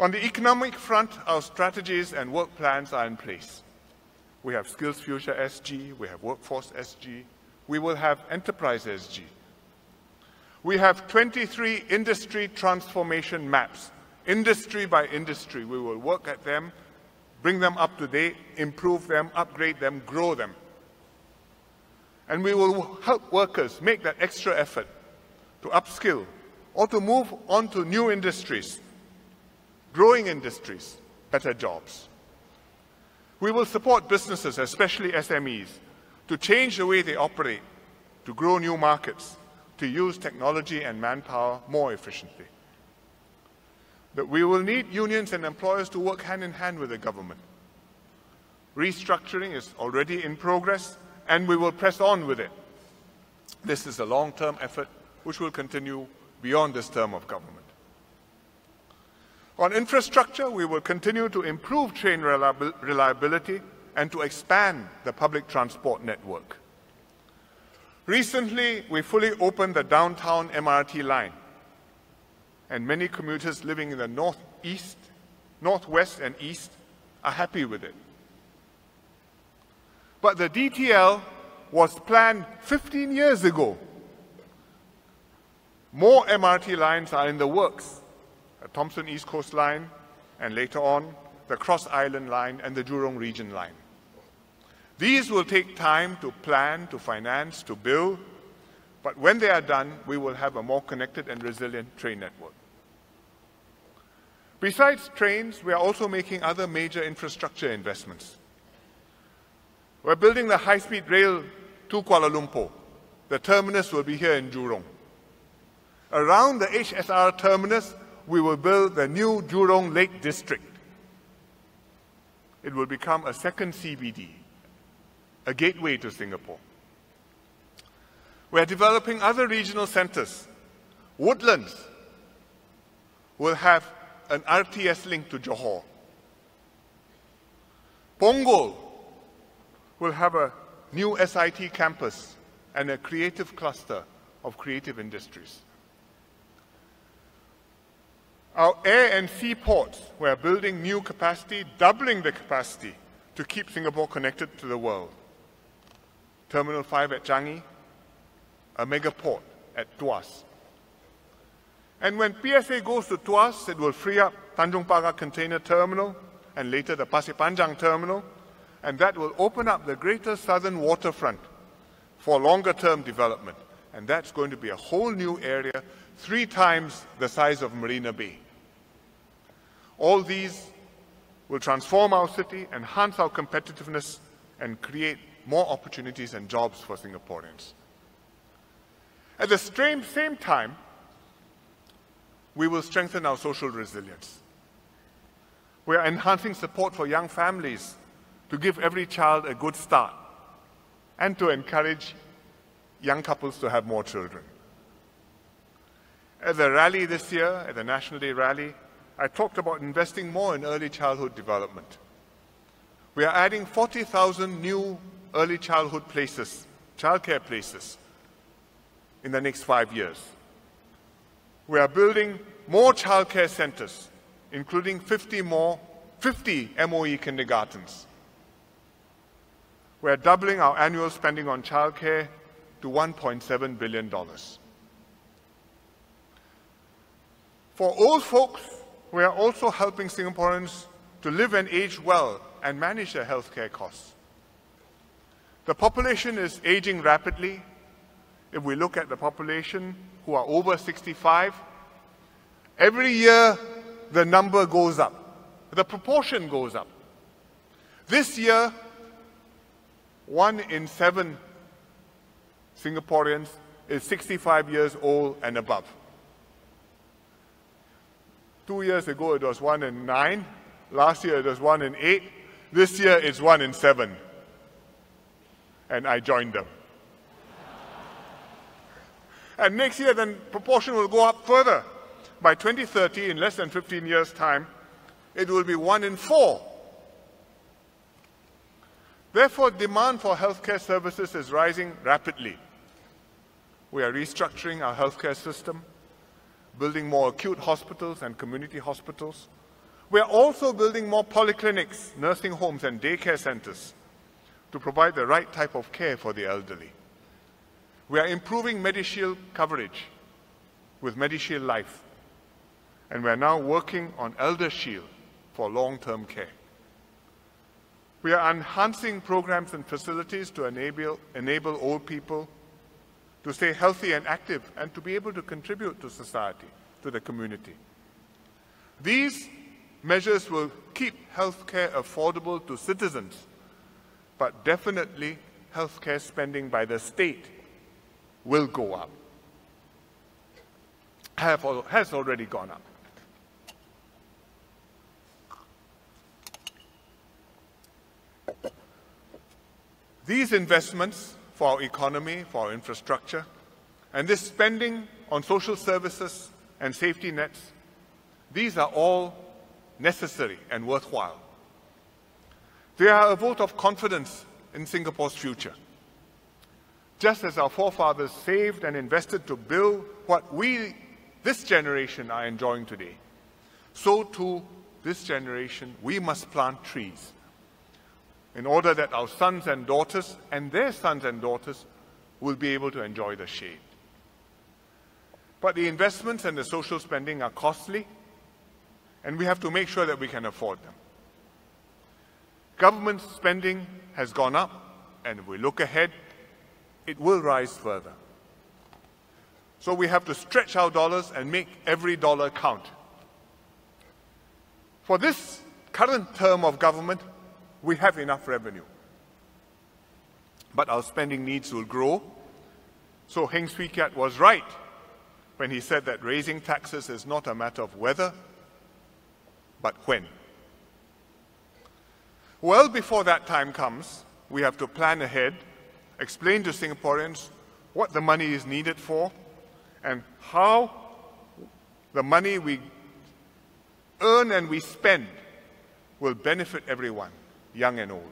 On the economic front, our strategies and work plans are in place. We have Skills Future SG, we have Workforce SG, we will have Enterprise SG. We have 23 industry transformation maps, industry by industry. We will work at them, bring them up to date, improve them, upgrade them, grow them. And we will help workers make that extra effort to upskill or to move on to new industries, growing industries, better jobs. We will support businesses, especially SMEs, to change the way they operate, to grow new markets, to use technology and manpower more efficiently. But we will need unions and employers to work hand in hand with the government. Restructuring is already in progress, and we will press on with it. This is a long-term effort which will continue beyond this term of government. On infrastructure, we will continue to improve train reliability and to expand the public transport network. Recently, we fully opened the downtown MRT line, and many commuters living in the northeast, northwest and east are happy with it. But the DTL was planned 15 years ago. More MRT lines are in the works. The Thomson East Coast Line, and later on, the Cross Island Line and the Jurong Region Line. These will take time to plan, to finance, to build, but when they are done, we will have a more connected and resilient train network. Besides trains, we are also making other major infrastructure investments. We're building the high-speed rail to Kuala Lumpur. The terminus will be here in Jurong. Around the HSR terminus, we will build the new Jurong Lake District. It will become a second CBD, a gateway to Singapore. We are developing other regional centers. Woodlands will have an RTS link to Johor. Punggol will have a new SIT campus and a creative cluster of creative industries. Our air and sea ports, we are building new capacity, doubling the capacity to keep Singapore connected to the world. Terminal 5 at Changi, a mega port at Tuas. And when PSA goes to Tuas, it will free up Tanjung Pagar Container Terminal and later the Pasir Panjang Terminal, and that will open up the greater southern waterfront for longer-term development. And that's going to be a whole new area, 3 times the size of Marina Bay. All these will transform our city, enhance our competitiveness, and create more opportunities and jobs for Singaporeans. At the same time, we will strengthen our social resilience. We are enhancing support for young families to give every child a good start and to encourage young couples to have more children. At the rally this year, at the National Day rally, I talked about investing more in early childhood development. We are adding 40,000 new early childhood places, childcare places, in the next 5 years. We are building more childcare centers, including 50 MOE kindergartens. We are doubling our annual spending on childcare to $1.7 billion. For old folks, we are also helping Singaporeans to live and age well and manage their healthcare costs. The population is aging rapidly. If we look at the population who are over 65, every year the number goes up, the proportion goes up. This year, 1 in 7 Singaporeans is 65 years old and above. 2 years ago, it was 1 in 9. Last year, it was 1 in 8. This year, it's 1 in 7. And I joined them. And next year, then, proportion will go up further. By 2030, in less than 15 years' time, it will be 1 in 4. Therefore, demand for healthcare services is rising rapidly. We are restructuring our healthcare system, building more acute hospitals and community hospitals. We are also building more polyclinics, nursing homes, and daycare centers to provide the right type of care for the elderly. We are improving MediShield coverage with MediShield Life, and we are now working on ElderShield for long-term care. We are enhancing programs and facilities to enable old people to stay healthy and active and to be able to contribute to society, to the community. These measures will keep healthcare affordable to citizens, but definitely healthcare spending by the state will go up, has already gone up. These investments for our economy, for our infrastructure, and this spending on social services and safety nets, these are all necessary and worthwhile. They are a vote of confidence in Singapore's future. Just as our forefathers saved and invested to build what we, this generation, are enjoying today, so too, this generation, we must plant trees in order that our sons and daughters and their sons and daughters will be able to enjoy the shade. But the investments and the social spending are costly, and we have to make sure that we can afford them. Government spending has gone up, and if we look ahead, it will rise further. So we have to stretch our dollars and make every dollar count. For this current term of government, we have enough revenue. But our spending needs will grow. So Heng Swee Keat was right when he said that raising taxes is not a matter of whether, but when. Well before that time comes, we have to plan ahead, explain to Singaporeans what the money is needed for, and how the money we earn and we spend will benefit everyone, young and old.